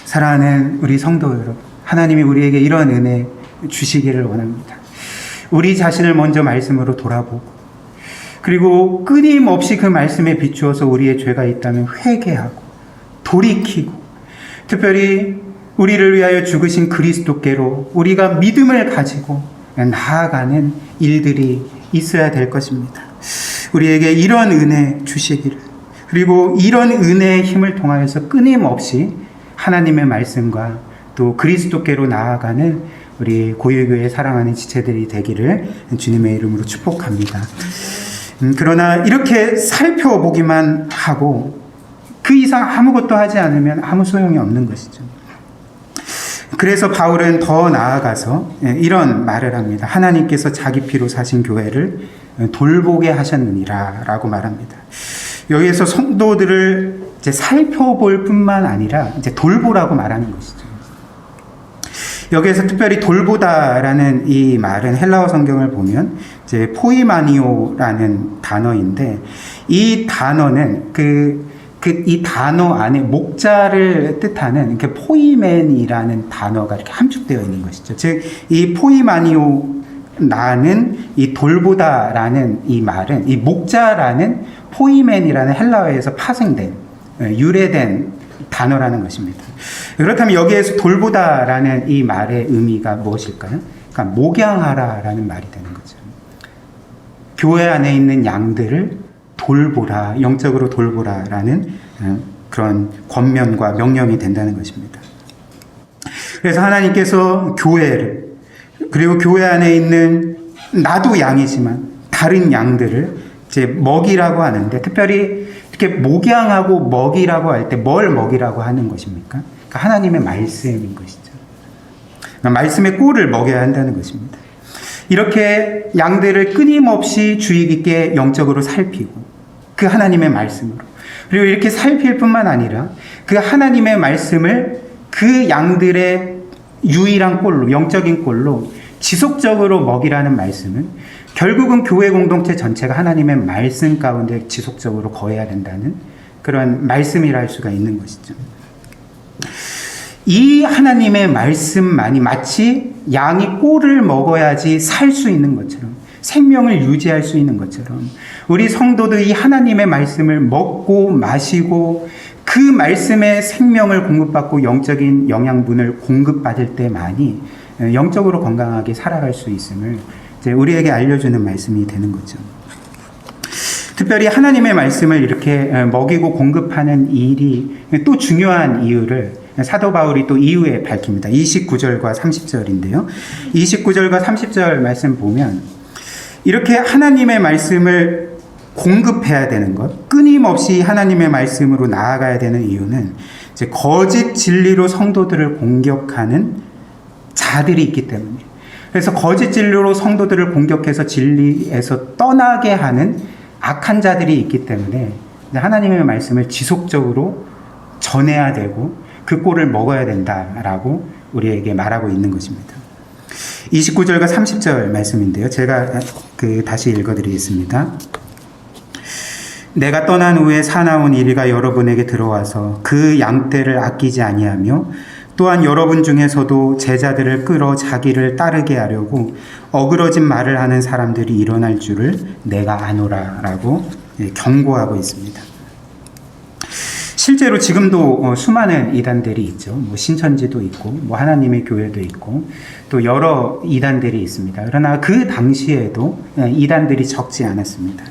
사랑하는 우리 성도 여러분, 하나님이 우리에게 이런 은혜 주시기를 원합니다. 우리 자신을 먼저 말씀으로 돌아보고 그리고 끊임없이 그 말씀에 비추어서 우리의 죄가 있다면 회개하고 돌이키고 특별히 우리를 위하여 죽으신 그리스도께로 우리가 믿음을 가지고 나아가는 일들이 있어야 될 것입니다. 우리에게 이런 은혜 주시기를 그리고 이런 은혜의 힘을 통하여서 끊임없이 하나님의 말씀과 또 그리스도께로 나아가는 우리 고유교회 사랑하는 지체들이 되기를 주님의 이름으로 축복합니다. 그러나 이렇게 살펴보기만 하고 그 이상 아무것도 하지 않으면 아무 소용이 없는 것이죠. 그래서 바울은 더 나아가서 이런 말을 합니다. 하나님께서 자기 피로 사신 교회를 돌보게 하셨느니라 라고 말합니다. 여기에서 성도들을 이제 살펴볼 뿐만 아니라 이제 돌보라고 말하는 것이죠. 여기에서 특별히 돌보다라는 이 말은 헬라어 성경을 보면 이제 포이마니오라는 단어인데 이 단어는 이 단어 안에 목자를 뜻하는 이렇게 포이맨이라는 단어가 이렇게 함축되어 있는 것이죠. 즉, 이 포이마니오라는 이 돌보다라는 이 말은 이 목자라는 포이맨이라는 헬라어에서 파생된, 유래된 단어라는 것입니다. 그렇다면 여기에서 돌보다라는 이 말의 의미가 무엇일까요? 그러니까 목양하라라는 말이 되는 거죠. 교회 안에 있는 양들을 돌보라, 영적으로 돌보라라는 그런 권면과 명령이 된다는 것입니다. 그래서 하나님께서 교회를 그리고 교회 안에 있는 나도 양이지만 다른 양들을 이제 먹이라고 하는데 특별히 이렇게 목양하고 먹이라고 할 때 뭘 먹이라고 하는 것입니까? 그러니까 하나님의 말씀인 것이죠. 그러니까 말씀의 꼴을 먹여야 한다는 것입니다. 이렇게 양들을 끊임없이 주의 깊게 영적으로 살피고 그 하나님의 말씀으로 그리고 이렇게 살필 뿐만 아니라 그 하나님의 말씀을 그 양들의 유일한 꼴로 영적인 꼴로 지속적으로 먹이라는 말씀은 결국은 교회 공동체 전체가 하나님의 말씀 가운데 지속적으로 거해야 된다는 그런 말씀이라 할 수가 있는 것이죠. 이 하나님의 말씀만이 마치 양이 꼴을 먹어야지 살 수 있는 것처럼 생명을 유지할 수 있는 것처럼 우리 성도들 이 하나님의 말씀을 먹고 마시고 그 말씀의 생명을 공급받고 영적인 영양분을 공급받을 때만이 영적으로 건강하게 살아갈 수 있음을 이제 우리에게 알려주는 말씀이 되는 거죠. 특별히 하나님의 말씀을 이렇게 먹이고 공급하는 일이 또 중요한 이유를 사도 바울이 또 이후에 밝힙니다. 29절과 30절인데요. 29절과 30절 말씀 보면 이렇게 하나님의 말씀을 공급해야 되는 것, 끊임없이 하나님의 말씀으로 나아가야 되는 이유는 이제 거짓 진리로 성도들을 공격하는 자들이 있기 때문에 그래서 거짓 진리로 성도들을 공격해서 진리에서 떠나게 하는 악한 자들이 있기 때문에 하나님의 말씀을 지속적으로 전해야 되고 그 꼴을 먹어야 된다라고 우리에게 말하고 있는 것입니다. 29절과 30절 말씀인데요. 제가 다시 읽어드리겠습니다. 내가 떠난 후에 사나운 이리가 여러분에게 들어와서 그 양떼를 아끼지 아니하며 또한 여러분 중에서도 제자들을 끌어 자기를 따르게 하려고 어그러진 말을 하는 사람들이 일어날 줄을 내가 아노라라고 경고하고 있습니다. 실제로 지금도 수많은 이단들이 있죠. 신천지도 있고, 하나님의 교회도 있고, 또 여러 이단들이 있습니다. 그러나 그 당시에도 이단들이 적지 않았습니다.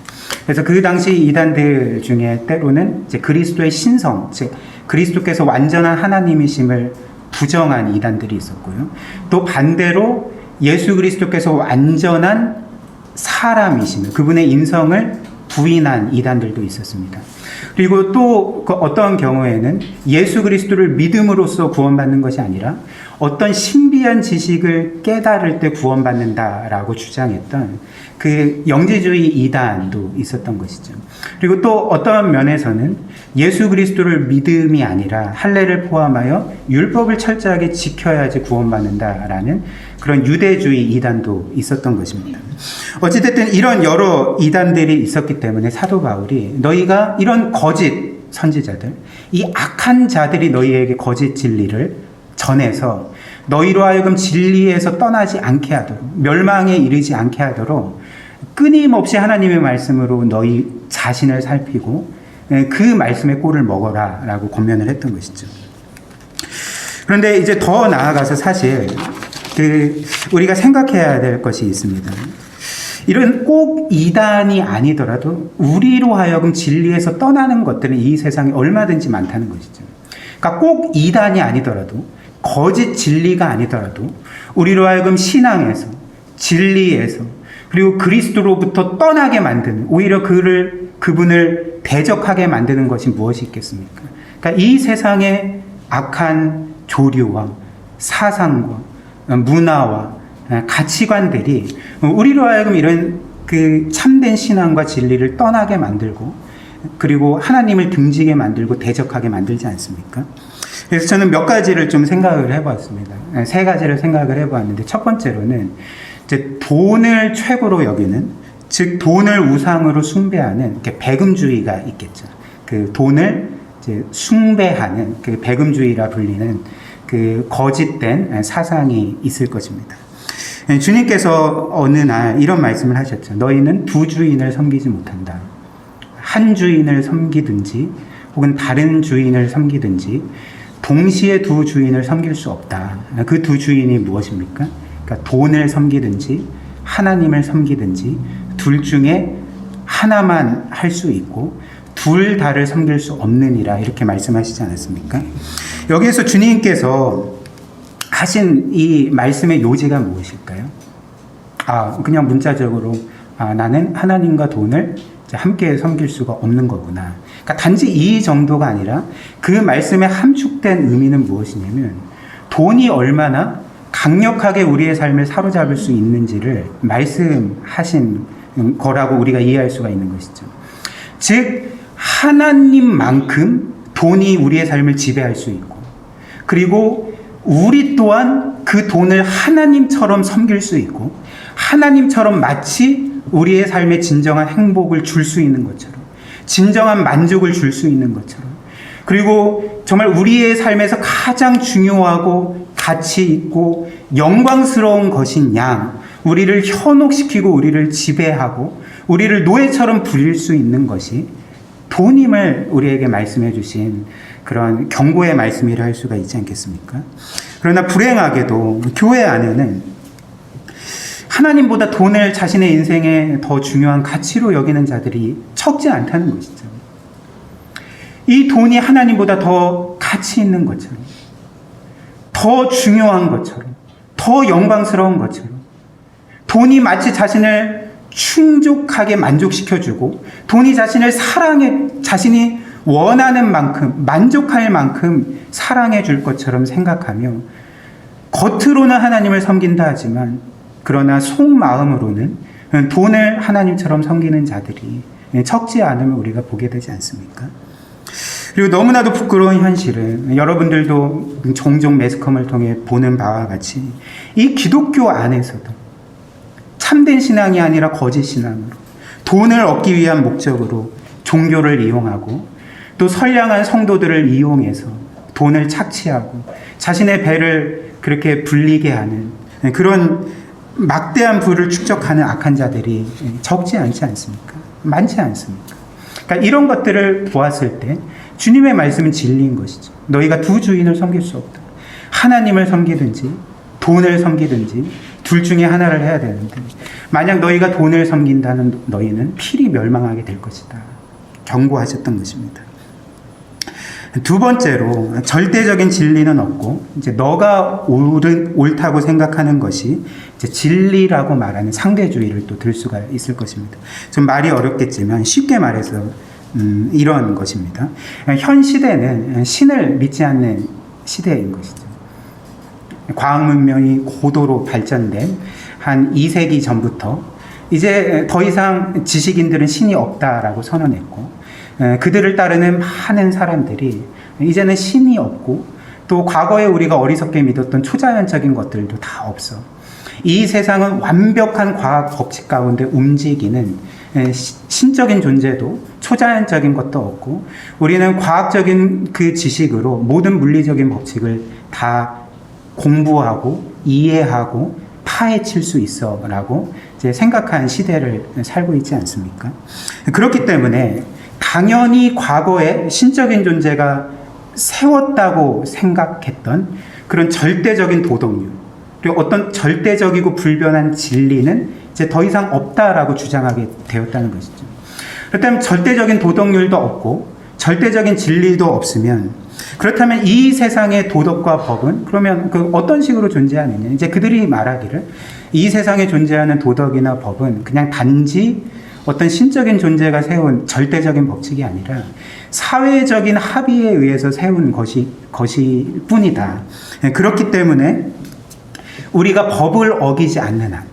그래서 그 당시 이단들 중에 때로는 이제 그리스도의 신성, 즉 그리스도께서 완전한 하나님이심을 부정한 이단들이 있었고요. 또 반대로 예수 그리스도께서 완전한 사람이심을, 그분의 인성을 부인한 이단들도 있었습니다. 그리고 또 어떤 경우에는 예수 그리스도를 믿음으로써 구원받는 것이 아니라 어떤 신비한 지식을 깨달을 때 구원받는다라고 주장했던 그 영지주의 이단도 있었던 것이죠. 그리고 또 어떤 면에서는 예수 그리스도를 믿음이 아니라 할례를 포함하여 율법을 철저하게 지켜야지 구원받는다라는 그런 유대주의 이단도 있었던 것입니다. 어찌됐든 이런 여러 이단들이 있었기 때문에 사도 바울이 너희가 이런 거짓 선지자들, 이 악한 자들이 너희에게 거짓 진리를 전해서 너희로 하여금 진리에서 떠나지 않게 하도록, 멸망에 이르지 않게 하도록 끊임없이 하나님의 말씀으로 너희 자신을 살피고 그 말씀의 꼴을 먹어라 라고 권면을 했던 것이죠. 그런데 이제 더 나아가서 사실 우리가 생각해야 될 것이 있습니다. 이런 꼭 이단이 아니더라도 우리로 하여금 진리에서 떠나는 것들은 이 세상에 얼마든지 많다는 것이죠. 그러니까 꼭 이단이 아니더라도, 거짓 진리가 아니더라도 우리로 하여금 신앙에서, 진리에서, 그리고 그리스도로부터 떠나게 만드는, 오히려 그분을 대적하게 만드는 것이 무엇이 있겠습니까? 그러니까 이 세상의 악한 조류와 사상과 문화와 가치관들이 우리로 하여금 이런 그 참된 신앙과 진리를 떠나게 만들고, 그리고 하나님을 등지게 만들고 대적하게 만들지 않습니까? 그래서 저는 몇 가지를 좀 생각을 해봤습니다. 세 가지를 생각을 해봤는데, 첫 번째로는 이제 돈을 최고로 여기는, 즉 돈을 우상으로 숭배하는 이렇게 배금주의가 있겠죠. 그 돈을 이제 숭배하는 그 배금주의라 불리는 그 거짓된 사상이 있을 것입니다. 주님께서 어느 날 이런 말씀을 하셨죠. 너희는 두 주인을 섬기지 못한다. 한 주인을 섬기든지 혹은 다른 주인을 섬기든지 동시에 두 주인을 섬길 수 없다. 그 두 주인이 무엇입니까? 그러니까 돈을 섬기든지 하나님을 섬기든지 둘 중에 하나만 할 수 있고 둘 다를 섬길 수 없느니라, 이렇게 말씀하시지 않았습니까? 여기에서 주님께서 하신 이 말씀의 요지가 무엇일까요? 그냥 문자적으로 나는 하나님과 돈을 함께 섬길 수가 없는 거구나. 그러니까 단지 이 정도가 아니라 그 말씀에 함축된 의미는 무엇이냐면, 돈이 얼마나 강력하게 우리의 삶을 사로잡을 수 있는지를 말씀하신 거라고 우리가 이해할 수가 있는 것이죠. 즉 하나님만큼 돈이 우리의 삶을 지배할 수 있고, 그리고 우리 또한 그 돈을 하나님처럼 섬길 수 있고, 하나님처럼 마치 우리의 삶에 진정한 행복을 줄 수 있는 것처럼, 진정한 만족을 줄 수 있는 것처럼, 그리고 정말 우리의 삶에서 가장 중요하고 가치 있고 영광스러운 것인 양, 우리를 현혹시키고 우리를 지배하고 우리를 노예처럼 부릴 수 있는 것이 돈임을 우리에게 말씀해 주신 그런 경고의 말씀이라 할 수가 있지 않겠습니까? 그러나 불행하게도 교회 안에는 하나님보다 돈을 자신의 인생에 더 중요한 가치로 여기는 자들이 적지 않다는 것이죠. 이 돈이 하나님보다 더 가치 있는 것처럼, 더 중요한 것처럼, 더 영광스러운 것처럼, 돈이 마치 자신을 충족하게 만족시켜주고, 돈이 자신을 자신이 원하는 만큼, 만족할 만큼 사랑해 줄 것처럼 생각하며, 겉으로는 하나님을 섬긴다 하지만, 그러나 속마음으로는 돈을 하나님처럼 섬기는 자들이 적지 않음을 우리가 보게 되지 않습니까? 그리고 너무나도 부끄러운 현실은 여러분들도 종종 매스컴을 통해 보는 바와 같이 이 기독교 안에서도 참된 신앙이 아니라 거짓 신앙으로 돈을 얻기 위한 목적으로 종교를 이용하고 또 선량한 성도들을 이용해서 돈을 착취하고 자신의 배를 그렇게 불리게 하는 그런 막대한 부를 축적하는 악한 자들이 적지 않지 않습니까? 많지 않습니까? 그러니까 이런 것들을 보았을 때 주님의 말씀은 진리인 것이죠. 너희가 두 주인을 섬길 수 없다. 하나님을 섬기든지 돈을 섬기든지 둘 중에 하나를 해야 되는데 만약 너희가 돈을 섬긴다는 너희는 필히 멸망하게 될 것이다. 경고하셨던 것입니다. 두 번째로 절대적인 진리는 없고 이제 너가 옳다고 생각하는 것이 이제 진리라고 말하는 상대주의를 또 들 수가 있을 것입니다. 좀 말이 어렵겠지만 쉽게 말해서 이런 것입니다. 현 시대는 신을 믿지 않는 시대인 것이죠. 과학 문명이 고도로 발전된 한 2세기 전부터 이제 더 이상 지식인들은 신이 없다라고 선언했고 그들을 따르는 많은 사람들이 이제는 신이 없고 또 과거에 우리가 어리석게 믿었던 초자연적인 것들도 다 없어. 이 세상은 완벽한 과학 법칙 가운데 움직이는 신적인 존재도 초자연적인 것도 없고 우리는 과학적인 그 지식으로 모든 물리적인 법칙을 다 공부하고 이해하고 파헤칠 수 있어 라고 이제 생각한 시대를 살고 있지 않습니까? 그렇기 때문에 당연히 과거에 신적인 존재가 세웠다고 생각했던 그런 절대적인 도덕률 그리고 어떤 절대적이고 불변한 진리는 이제 더 이상 없다라고 주장하게 되었다는 것이죠. 그렇다면 절대적인 도덕률도 없고 절대적인 진리도 없으면 그렇다면 이 세상의 도덕과 법은 그러면 그 어떤 식으로 존재하느냐? 이제 그들이 말하기를 이 세상에 존재하는 도덕이나 법은 그냥 단지 어떤 신적인 존재가 세운 절대적인 법칙이 아니라 사회적인 합의에 의해서 세운 것이 뿐이다. 그렇기 때문에 우리가 법을 어기지 않는 한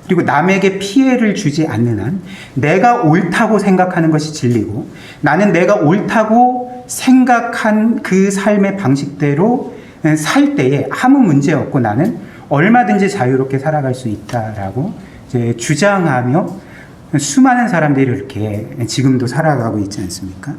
그리고 남에게 피해를 주지 않는 한 내가 옳다고 생각하는 것이 진리고 나는 내가 옳다고 생각한 그 삶의 방식대로 살 때에 아무 문제 없고 나는 얼마든지 자유롭게 살아갈 수 있다라고 이제 주장하며 수많은 사람들이 이렇게 지금도 살아가고 있지 않습니까?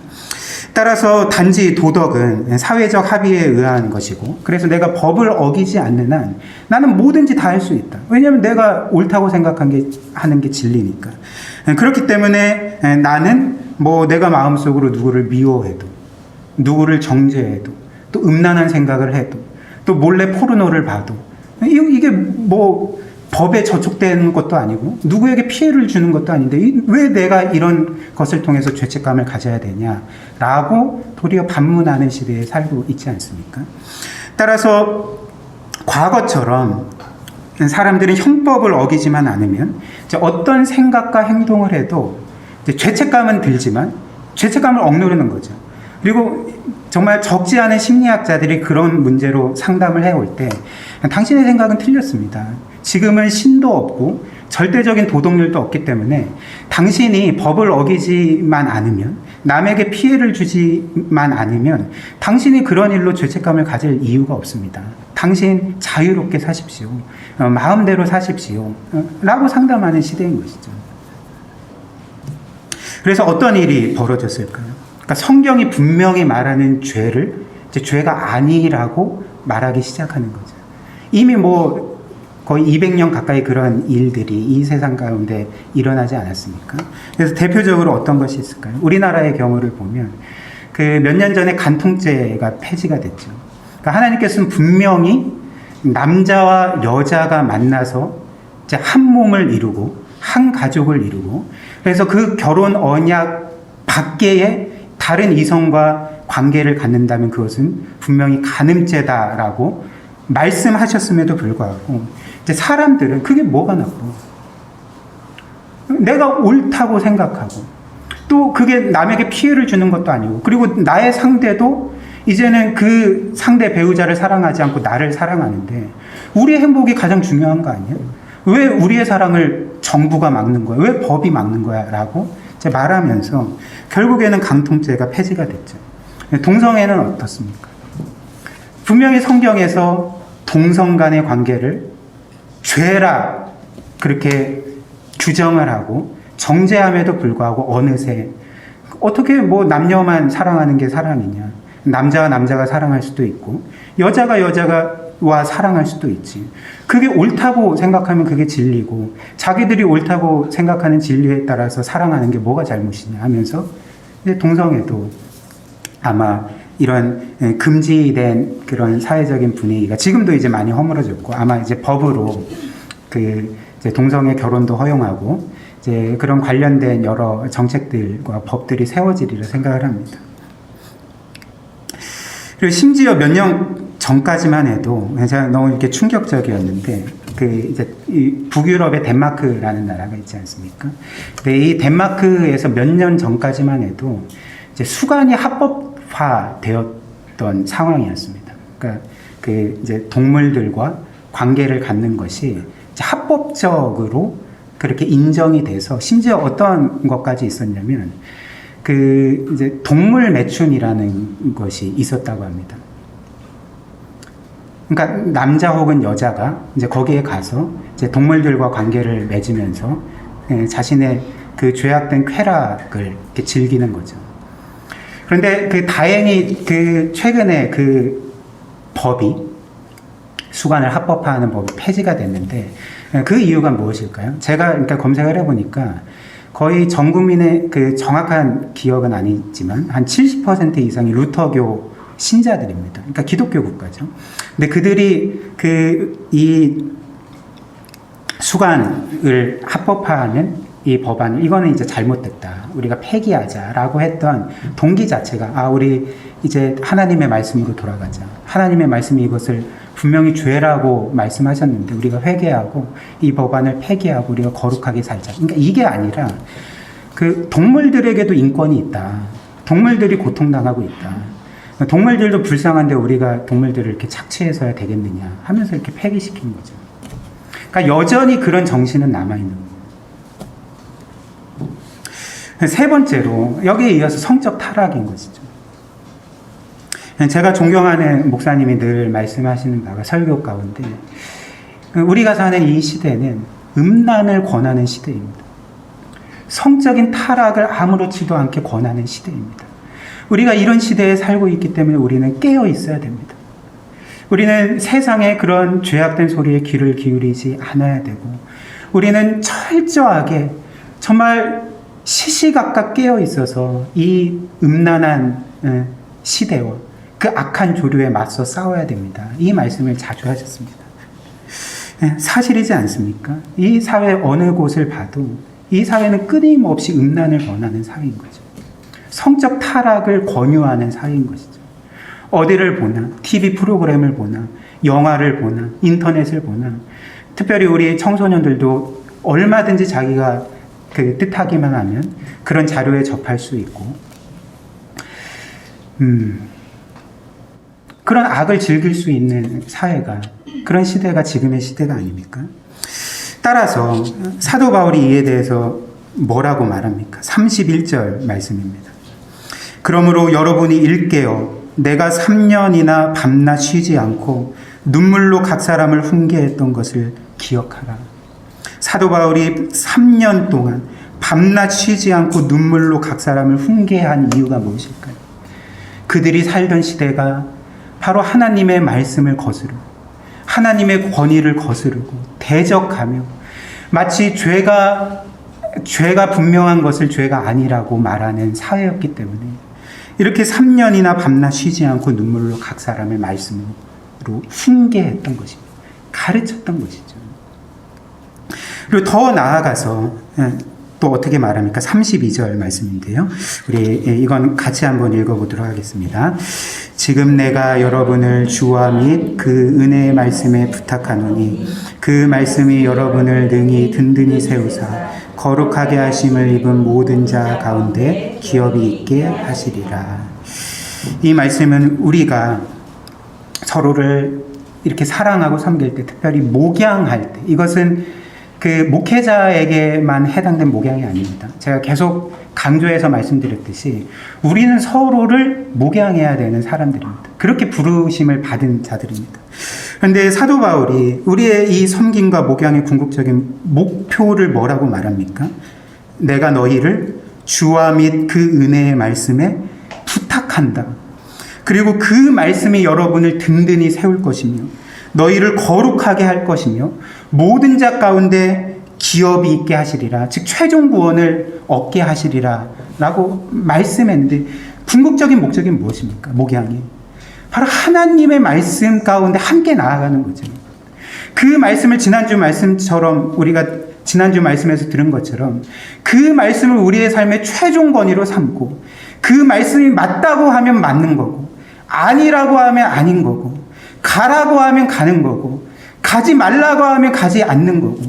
따라서 단지 도덕은 사회적 합의에 의한 것이고 그래서 내가 법을 어기지 않는 한 나는 뭐든지 다 할 수 있다. 왜냐하면 내가 옳다고 하는 게 진리니까. 그렇기 때문에 나는 뭐 내가 마음속으로 누구를 미워해도 누구를 정죄해도 또 음란한 생각을 해도 또 몰래 포르노를 봐도 이게 뭐 법에 저촉되는 것도 아니고 누구에게 피해를 주는 것도 아닌데 왜 내가 이런 것을 통해서 죄책감을 가져야 되냐라고 도리어 반문하는 시대에 살고 있지 않습니까? 따라서 과거처럼 사람들은 형법을 어기지만 않으면 어떤 생각과 행동을 해도 죄책감은 들지만 죄책감을 억누르는 거죠. 그리고 정말 적지 않은 심리학자들이 그런 문제로 상담을 해올 때 당신의 생각은 틀렸습니다. 지금은 신도 없고 절대적인 도덕률도 없기 때문에 당신이 법을 어기지만 않으면 남에게 피해를 주지만 않으면 당신이 그런 일로 죄책감을 가질 이유가 없습니다. 당신 자유롭게 사십시오. 마음대로 사십시오. 라고 상담하는 시대인 것이죠. 그래서 어떤 일이 벌어졌을까요? 그러니까 성경이 분명히 말하는 죄를 이제 죄가 아니라고 말하기 시작하는 거죠. 이미 뭐 거의 200년 가까이 그런 일들이 이 세상 가운데 일어나지 않았습니까? 그래서 대표적으로 어떤 것이 있을까요? 우리나라의 경우를 보면 그 몇 년 전에 간통죄가 폐지가 됐죠. 그러니까 하나님께서는 분명히 남자와 여자가 만나서 이제 한 몸을 이루고 한 가족을 이루고 그래서 그 결혼 언약 밖에 다른 이성과 관계를 갖는다면 그것은 분명히 간음죄다라고 말씀하셨음에도 불구하고 이제 사람들은 그게 뭐가 나빠? 내가 옳다고 생각하고 또 그게 남에게 피해를 주는 것도 아니고 그리고 나의 상대도 이제는 그 상대 배우자를 사랑하지 않고 나를 사랑하는데 우리의 행복이 가장 중요한 거 아니야? 왜 우리의 사랑을 정부가 막는 거야? 왜 법이 막는 거야? 라고 이제 말하면서 결국에는 간통죄가 폐지가 됐죠. 동성애는 어떻습니까? 분명히 성경에서 동성 간의 관계를 죄라 그렇게 규정을 하고 정죄함에도 불구하고 어느새 어떻게 뭐 남녀만 사랑하는 게 사랑이냐. 남자가 남자가 사랑할 수도 있고 여자가 여자와 사랑할 수도 있지. 그게 옳다고 생각하면 그게 진리고 자기들이 옳다고 생각하는 진리에 따라서 사랑하는 게 뭐가 잘못이냐 하면서 이제 동성애도 아마 이런 금지된 그런 사회적인 분위기가 지금도 이제 많이 허물어졌고 아마 이제 법으로 그 이제 동성애 결혼도 허용하고 이제 그런 관련된 여러 정책들과 법들이 세워지리라 생각을 합니다. 그리고 심지어 몇 년 전까지만 해도 제가 너무 이렇게 충격적이었는데 그 이제 이 북유럽의 덴마크라는 나라가 있지 않습니까? 근데 이 덴마크에서 몇 년 전까지만 해도 이제 수간이 합법화되었던 상황이었습니다. 그러니까 그 이제 동물들과 관계를 갖는 것이 이제 합법적으로 그렇게 인정이 돼서 심지어 어떤 것까지 있었냐면 그 이제 동물 매춘이라는 것이 있었다고 합니다. 그러니까 남자 혹은 여자가 이제 거기에 가서 이제 동물들과 관계를 맺으면서 자신의 그 죄악된 쾌락을 이렇게 즐기는 거죠. 그런데 그 다행히 그 최근에 그 법이 수간을 합법화하는 법이 폐지가 됐는데 그 이유가 무엇일까요? 제가 그러니까 검색을 해보니까 거의 전 국민의 그 정확한 기억은 아니지만 한 70% 이상이 루터교 신자들입니다. 그러니까 기독교 국가죠. 근데 그들이 이 수간을 합법화하는 이 법안을 이거는 이제 잘못됐다. 우리가 폐기하자라고 했던 동기 자체가 우리 이제 하나님의 말씀으로 돌아가자. 하나님의 말씀이 이것을 분명히 죄라고 말씀하셨는데 우리가 회개하고 이 법안을 폐기하고 우리가 거룩하게 살자. 그러니까 이게 아니라 그 동물들에게도 인권이 있다. 동물들이 고통당하고 있다. 동물들도 불쌍한데 우리가 동물들을 이렇게 착취해서야 되겠느냐 하면서 이렇게 폐기시킨 거죠. 그러니까 여전히 그런 정신은 남아있는 거예요. 세 번째로 여기에 이어서 성적 타락인 것이죠. 제가 존경하는 목사님이 늘 말씀하시는 바가 설교 가운데 우리가 사는 이 시대는 음란을 권하는 시대입니다. 성적인 타락을 아무렇지도 않게 권하는 시대입니다. 우리가 이런 시대에 살고 있기 때문에 우리는 깨어 있어야 됩니다. 우리는 세상의 그런 죄악된 소리에 귀를 기울이지 않아야 되고 우리는 철저하게 정말 시시각각 깨어 있어서 이 음란한 시대와 그 악한 조류에 맞서 싸워야 됩니다. 이 말씀을 자주 하셨습니다. 사실이지 않습니까? 이 사회 어느 곳을 봐도 이 사회는 끊임없이 음란을 권하는 사회인 거죠. 성적 타락을 권유하는 사회인 것이죠. 어디를 보나 TV 프로그램을 보나 영화를 보나 인터넷을 보나 특별히 우리 청소년들도 얼마든지 자기가 그 뜻하기만 하면 그런 자료에 접할 수 있고 그런 악을 즐길 수 있는 사회가 그런 시대가 지금의 시대가 아닙니까? 따라서 사도 바울이 이에 대해서 뭐라고 말합니까? 31절 말씀입니다. 그러므로 여러분이 일깨어 내가 3년이나 밤낮 쉬지 않고 눈물로 각 사람을 훈계했던 것을 기억하라. 사도 바울이 3년 동안 밤낮 쉬지 않고 눈물로 각 사람을 훈계한 이유가 무엇일까요? 그들이 살던 시대가 바로 하나님의 말씀을 거스르고 하나님의 권위를 거스르고 대적하며 마치 죄가 분명한 것을 죄가 아니라고 말하는 사회였기 때문에 이렇게 3년이나 밤낮 쉬지 않고 눈물로 각 사람의 말씀으로 훈계했던 것입니다. 가르쳤던 것이죠. 그리고 더 나아가서 또 어떻게 말합니까? 32절 말씀인데요. 우리 이건 같이 한번 읽어보도록 하겠습니다. 지금 내가 여러분을 주와 및 그 은혜의 말씀에 부탁하노니 그 말씀이 여러분을 능히 든든히 세우사 거룩하게 하심을 입은 모든 자 가운데 기업이 있게 하시리라. 이 말씀은 우리가 서로를 이렇게 사랑하고 섬길 때, 특별히 목양할 때, 이것은 그 목회자에게만 해당된 목양이 아닙니다. 제가 계속 강조해서 말씀드렸듯이 우리는 서로를 목양해야 되는 사람들입니다. 그렇게 부르심을 받은 자들입니다. 그런데 사도 바울이 우리의 이 섬김과 목양의 궁극적인 목표를 뭐라고 말합니까? 내가 너희를 주와 및 그 은혜의 말씀에 부탁한다. 그리고 그 말씀이 여러분을 든든히 세울 것이며 너희를 거룩하게 할 것이며 모든 자 가운데 기업이 있게 하시리라. 즉 최종 구원을 얻게 하시리라 라고 말씀했는데 궁극적인 목적이 무엇입니까? 목양이 바로 하나님의 말씀 가운데 함께 나아가는 거죠. 그 말씀을 지난주 말씀처럼 우리가 지난주 말씀에서 들은 것처럼 그 말씀을 우리의 삶의 최종 권위로 삼고 그 말씀이 맞다고 하면 맞는 거고 아니라고 하면 아닌 거고 가라고 하면 가는 거고 가지 말라고 하면 가지 않는 거고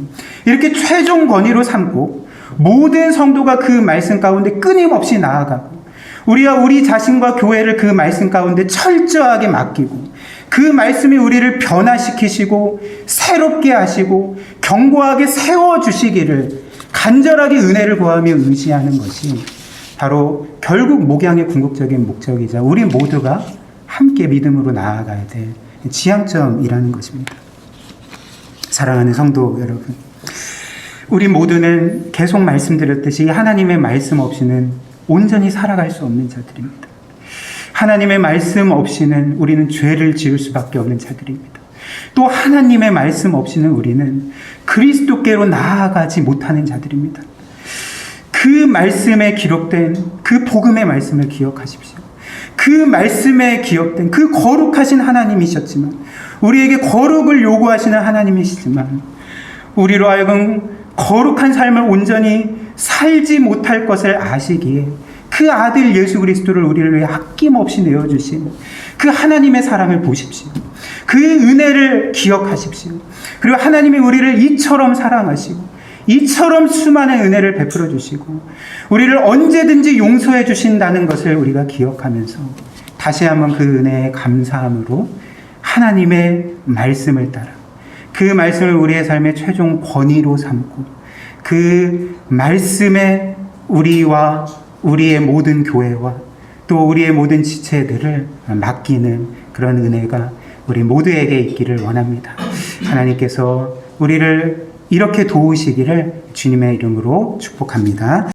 이렇게 최종 권위로 삼고 모든 성도가 그 말씀 가운데 끊임없이 나아가고 우리가 우리 자신과 교회를 그 말씀 가운데 철저하게 맡기고 그 말씀이 우리를 변화시키시고 새롭게 하시고 견고하게 세워주시기를 간절하게 은혜를 구하며 의지하는 것이 바로 결국 목양의 궁극적인 목적이자 우리 모두가 함께 믿음으로 나아가야 될 지향점이라는 것입니다. 사랑하는 성도 여러분, 우리 모두는 계속 말씀드렸듯이 하나님의 말씀 없이는 온전히 살아갈 수 없는 자들입니다. 하나님의 말씀 없이는 우리는 죄를 지을 수밖에 없는 자들입니다. 또 하나님의 말씀 없이는 우리는 그리스도께로 나아가지 못하는 자들입니다. 그 말씀에 기록된 그 복음의 말씀을 기억하십시오. 그 말씀에 기억된 그 거룩하신 하나님이셨지만 우리에게 거룩을 요구하시는 하나님이시지만 우리로 하여금 거룩한 삶을 온전히 살지 못할 것을 아시기에 그 아들 예수 그리스도를 우리를 위해 아낌없이 내어주신 그 하나님의 사랑을 보십시오. 그 은혜를 기억하십시오. 그리고 하나님이 우리를 이처럼 사랑하시고 이처럼 수많은 은혜를 베풀어 주시고 우리를 언제든지 용서해 주신다는 것을 우리가 기억하면서 다시 한번 그 은혜에 감사함으로 하나님의 말씀을 따라 그 말씀을 우리의 삶의 최종 권위로 삼고 그 말씀에 우리와 우리의 모든 교회와 또 우리의 모든 지체들을 맡기는 그런 은혜가 우리 모두에게 있기를 원합니다. 하나님께서 우리를 이렇게 도우시기를 주님의 이름으로 축복합니다.